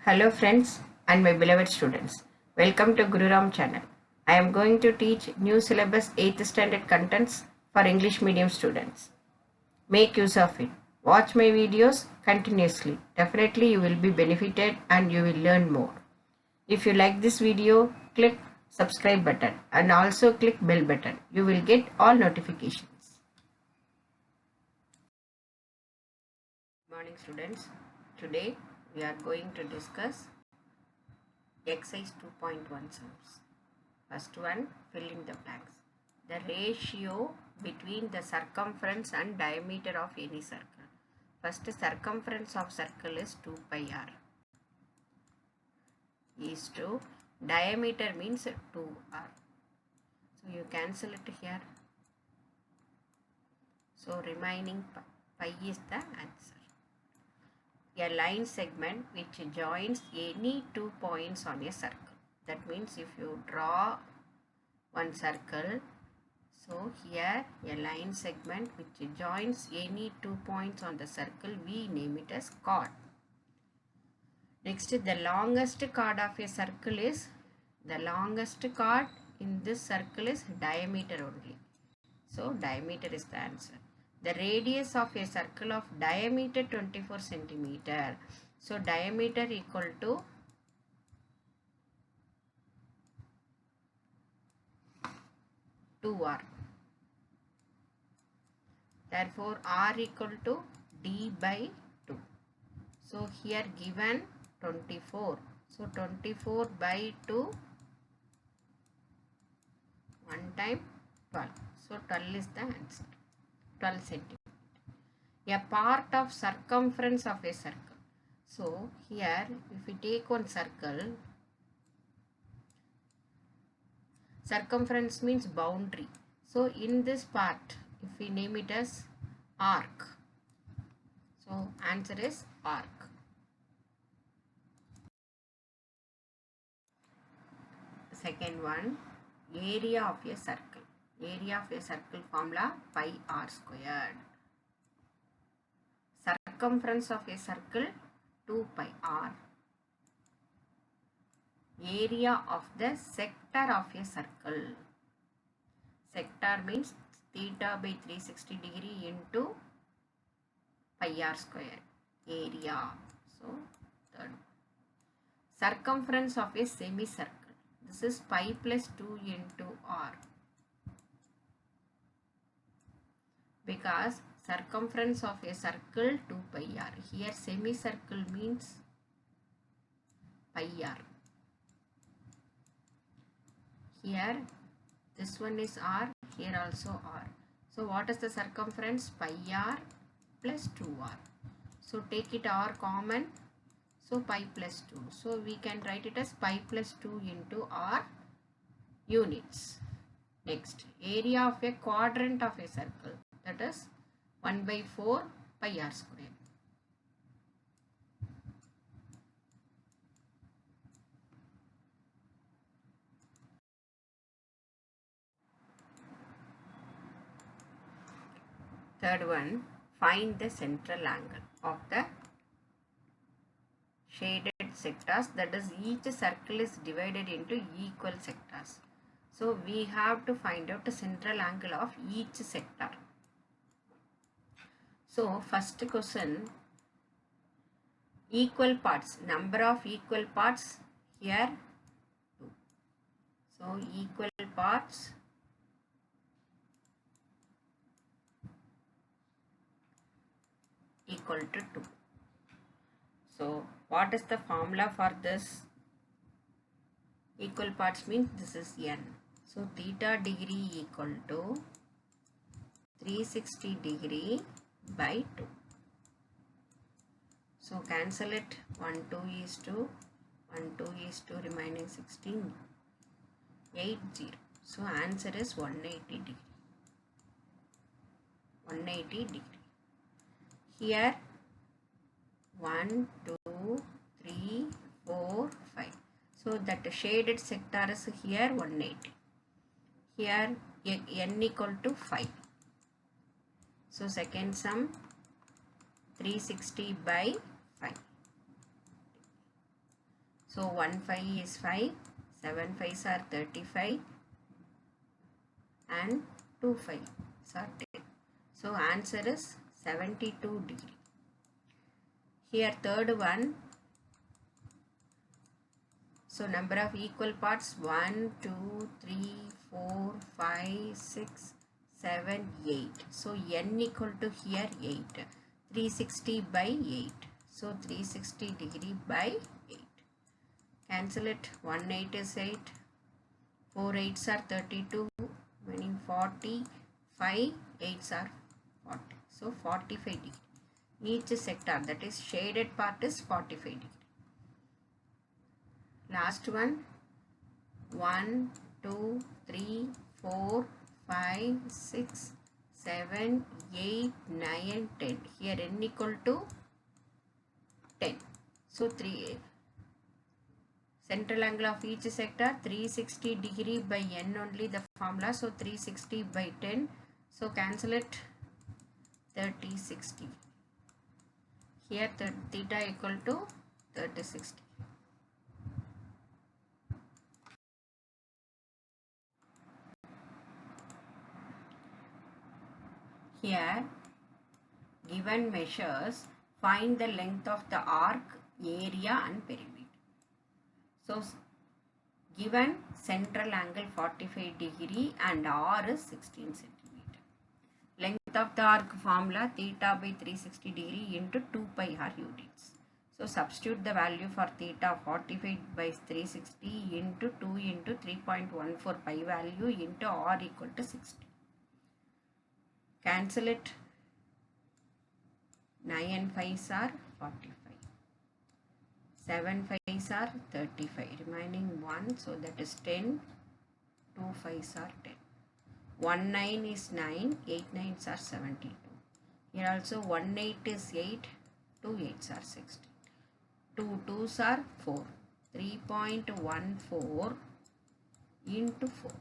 Hello friends and my beloved students. Welcome to Guru Ram channel. I am going to teach new syllabus 8th standard contents for English medium students. Make use of it. Watch my videos continuously. Definitely you will be benefited and you will learn more. If you like this video, click subscribe button and also click bell button. You will get all notifications. Good morning students. Today we are going to discuss exercise 2.1 sums. First one, fill in the blanks. The ratio between the circumference and diameter of any circle. First, circumference of circle is 2 pi r is to diameter means 2r. So you cancel it here. So remaining pi is the answer. A line segment which joins any 2 points on a circle. That means if you draw one circle, so here a line segment which joins any 2 points on the circle, we name it as chord. Next, the longest chord of a circle is, the longest chord in this circle is diameter only. So diameter is the answer. The radius of a circle of diameter 24 centimeter. So diameter equal to r. Therefore, r equal to d by 2. So here given 24. So 24 by 2, 1 time 12. So 12 is the answer. 12 centimeter. A part of circumference of a circle. So here if we take one circle, circumference means boundary. So in this part, if we name it as arc, so answer is arc. Second one, area of a circle. Area of a circle formula pi r squared. Circumference of a circle 2 pi r. Area of the sector of a circle. Sector means theta by 360 degree into pi r square. Area. So third. Circumference of a semicircle. This is pi plus 2 into r. Because circumference of a circle 2 pi r. Here semicircle means pi r. Here this one is r, here also r. So what is the circumference? Pi r plus 2r. So take it r common. So pi plus 2. So we can write it as pi plus 2 into r units. Next, area of a quadrant of a circle. That is 1 by 4 pi r square. Third one, find the central angle of the shaded sectors. That is, each circle is divided into equal sectors. So we have to find out the central angle of each sector. So first question, equal parts, number of equal parts here 2. So equal parts equal to 2. So what is the formula for this? Equal parts means this is n. So theta degree equal to 360 degree by 2. So cancel it. 1 2 is 2, 1 2 is 2, remaining 16, 80. So answer is 180 degree. 180 degree. Here 1 2 3 4 5. So that shaded sector is here 180. Here n equal to 5. So second sum 360 by 5. So 1 5 is 5, 7 5s are 35 and 2 5s are 10. So answer is 72 degree. Here third one. So number of equal parts 1, 2, 3, 4, 5, 6, 7, 8. So n equal to here 8. 360 by 8. So 360 degree by 8. Cancel it. 1 8 is 8. 4 8s are 32. Meaning 40. 5 8s are 40. So 45 degree. Each sector, that is shaded part, is 45 degree. Last one. 1, 2, 3, 4, 5, 6, 7, 8, 9, 10. Here n equal to 10. So 3. Central angle of each sector 360 degree by n only the formula. So 360 by 10. So cancel it. 30 60. Here theta equal to 30 60. Here given measures, find the length of the arc, area and perimeter. So given central angle 45 degree and r is 16 centimeter. Length of the arc formula theta by 360 degree into 2 pi r units. So substitute the value for theta 45 by 360 into 2 into 3.14 pi value into r equal to 60. Cancel it. 9 and 5s are 45. 7 5s are 35. Remaining 1, so that is 10. 2 5s are 10. 1 9 is 9. 8 9s are 72. Here also 1 8 is 8. 2 8s are 16. 2 2s are 4. 3.14 into 4.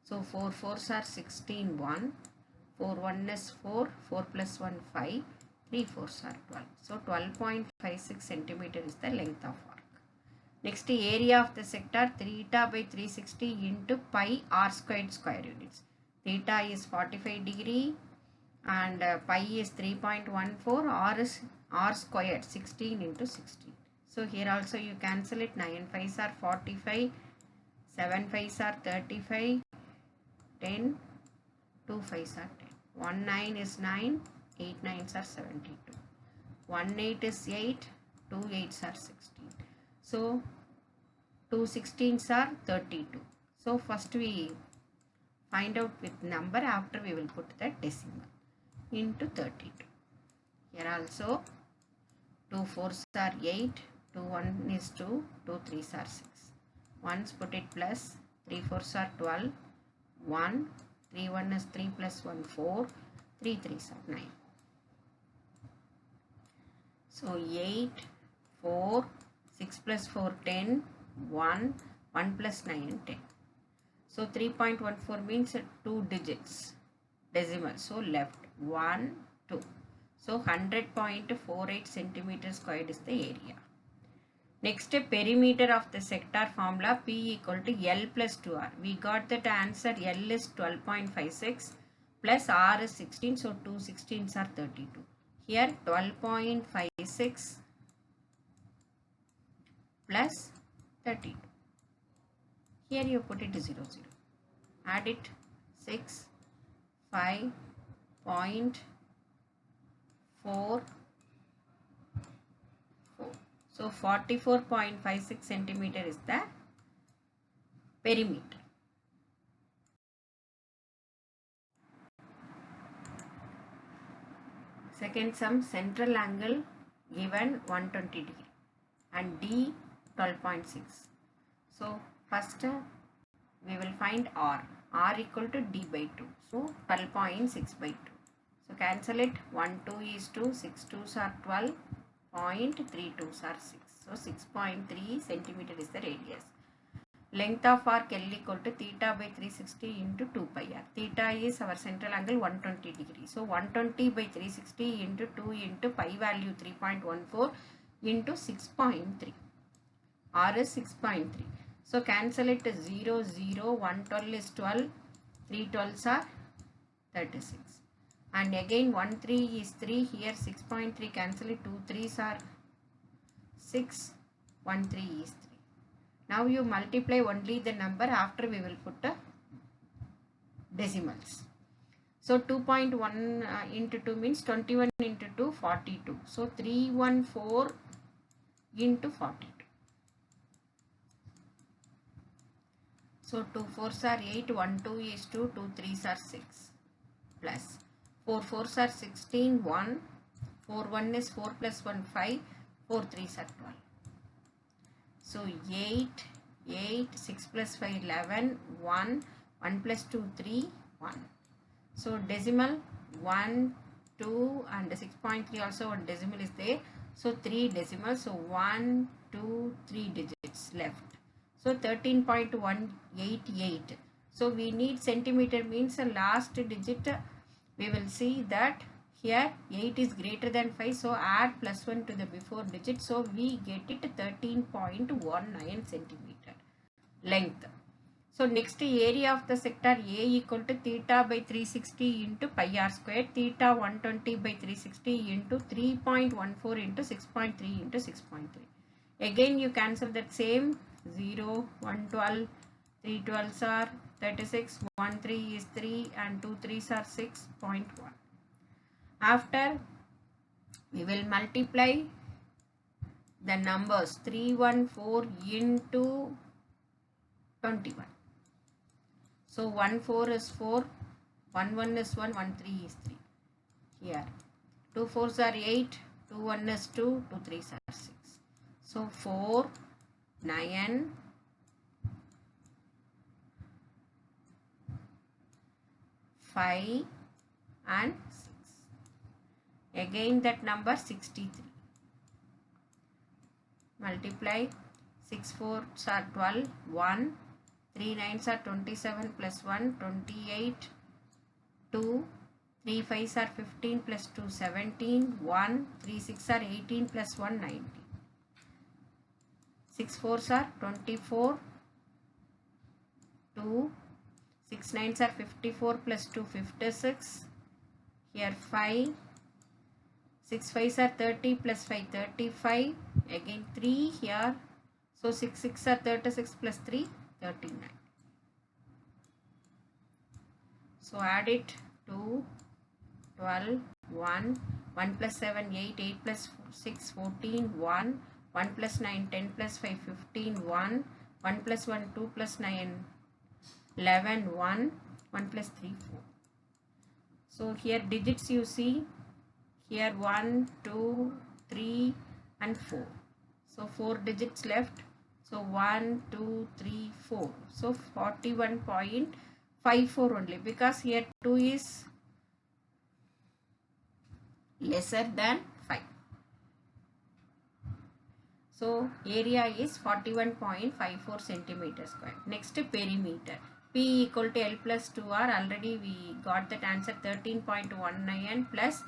So 4 4s are 16. 1. 4 1 is 4, 4 plus 1 5, 3 4s are 12. So 12.56 centimeter is the length of arc. Next area of the sector theta by 360 into pi r squared square units. Theta is 45 degree and pi is 3.14, r is r squared 16 into 16. So here also you cancel it. 9 5s are 45, 7 5s are 35, 10, 2 5s are 10. 1 9 is 9, 8 9s are 72. 1 8 is 8, 2 8s are 16. So 2 16s are 32. So first we find out with number, after we will put the decimal into 32. Here also 2 4s are 8, 2 1 is 2, 2 3s are 6. Once put it plus, 3 4s are 12, 1, 3 1 is 3 plus 1 4, 3 3s are 9. So 8, 4, 6 plus 4 10, 1, 1 plus 9 10. So 3.14 means 2 digits decimal. So left 1 2. So 100.48 centimeter squared is the area. Next perimeter of the sector formula P equal to L plus 2R. We got that answer. L is 12.56 plus R is 16. So 2 16s are 32. Here 12.56 plus 32. Here you put it 0 0. Add it 6 5.44. So 44.56 centimeter is the perimeter. Second sum, central angle given 120 degree and D 12.6. So first we will find R. R equal to D by 2. So 12.6 by 2. So cancel it. 1 2 is 2. 6 2s are 12. 0.32s are 6. So 6.3 centimeter is the radius. Length of arc L equal to theta by 360 into 2 pi r. Theta is our central angle 120 degree. So 120 by 360 into 2 into pi value 3.14 into 6.3. R is 6.3. So cancel it 0, 0, 1 12 is 12, 3 12s are 36. And again 1 3 is 3, here 6.3, cancel it, 2 3s are 6, 1 3 is 3. Now you multiply only the number, after we will put decimals. So 2.1 into 2 means 21 into 2, 42. So 314 into 42. So 2 4s are 8, 1 2 is 2, 2 3s are 6, plus 4 4s are 16, 1, 4 1 is 4 plus 1 5, 4 3s are 12. So 8, 8, 6 plus 5 11, 1, 1 plus 2 3, 1. So decimal 1, 2 and 6.3 also one decimal is there. So 3 decimals. So 1, 2, 3 digits left. So 13.188. So we need centimeter, means the last digit. We will see that here 8 is greater than 5. So add plus 1 to the before digit. So we get it 13.19 centimeter length. So next, area of the sector A equal to theta by 360 into pi r square, theta 120 by 360 into 3.14 into 6.3 into 6.3. Again you cancel that same, 0, 1 12, 3 12s are 36, 1 3 is 3 and 2 3s are 6.1. After we will multiply the numbers 314 into 21. So 1 4 is 4, 1 1 is 1, 1 3 is 3. Here 2 4s are 8, 2 1 is 2, 2 3s are 6. So 4, 9, 5 and 6. Again that number 63. Multiply 6 4s are 12, 1, 3 9s are 27 plus 1, 28, 2, 3 5s are 15 plus 2, 17, 1, 3 6 are 18 plus 1, 19. 6 4s are 24, 2, 6 9s are 54 plus 2, 56. Here 5, 6 5s are 30 plus 5, 35. Again 3 here. So 6 6 are 36 plus 3, 39. So add it, 2, 12, 1, 1 plus 7, 8, 8 plus 6, 14, 1, 1 plus 9, 10 plus 5, 15, 1, 1 plus 1, 2 plus 9, 11, 1, 1 plus 3, 4. So here digits you see, here 1, 2, 3 and 4. So 4 digits left. So 1, 2, 3, 4. So 41.54 only, because here 2 is lesser than 5. So area is 41.54 centimeter square. Next, perimeter. P equal to L plus 2R. Already we got that answer, 13.19 plus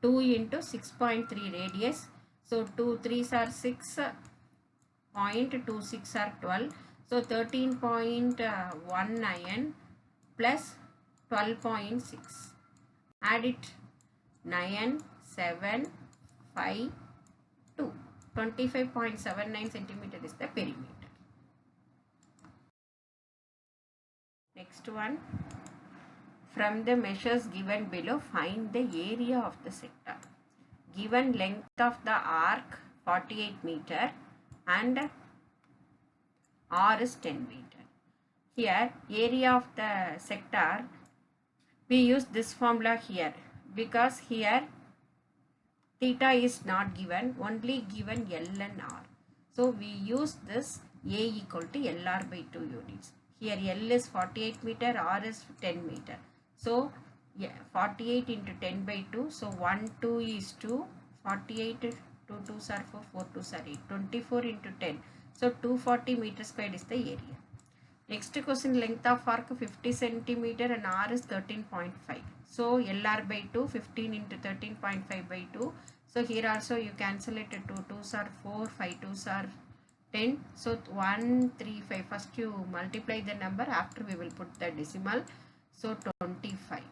2 into 6.3 radius. So 2 3s are 6.26 are 12. So 13.19 plus 12.6. Add it, 9, 7, 5, 2. 25.79 centimeter is the perimeter. Next one, from the measures given below, find the area of the sector. Given length of the arc 48 meter and R is 10 meter. Here area of the sector, we use this formula here, because here theta is not given, only given L and R. So we use this A equal to LR by 2 units. Here L is 48 meter, R is 10 meter. So yeah, 48 into 10 by 2. So 1 2 is 2, 48, 2 2s are 4, 4 2s are 8, 24 into 10. So 240 meter squared is the area. Next question, length of arc 50 centimeter and R is 13.5. So LR by 2, 15 into 13.5 by 2. So here also you cancel it, 2 2s are 4, 5 2s are 10. So 135. First you multiply the number, after we will put the decimal. So 25.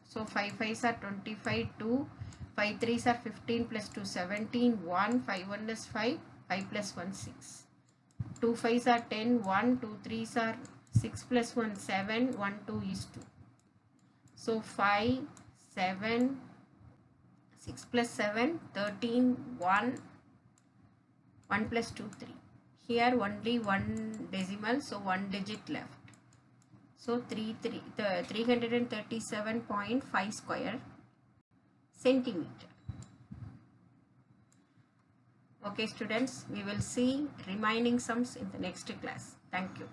So 5 5s are 25, 2, 5 3s are 15 plus 2 17, 1, 5 1 is 5, 5 plus 1 6. 2 5s are 10, 1, 2 3s are 6 plus 1 7, 1 2 is 2. So 5, 7, 6 plus 7, 13, 1, 1 plus 2, 3. Here only one decimal, so one digit left. So 337.5 square centimeter. Okay students, we will see remaining sums in the next class. Thank you.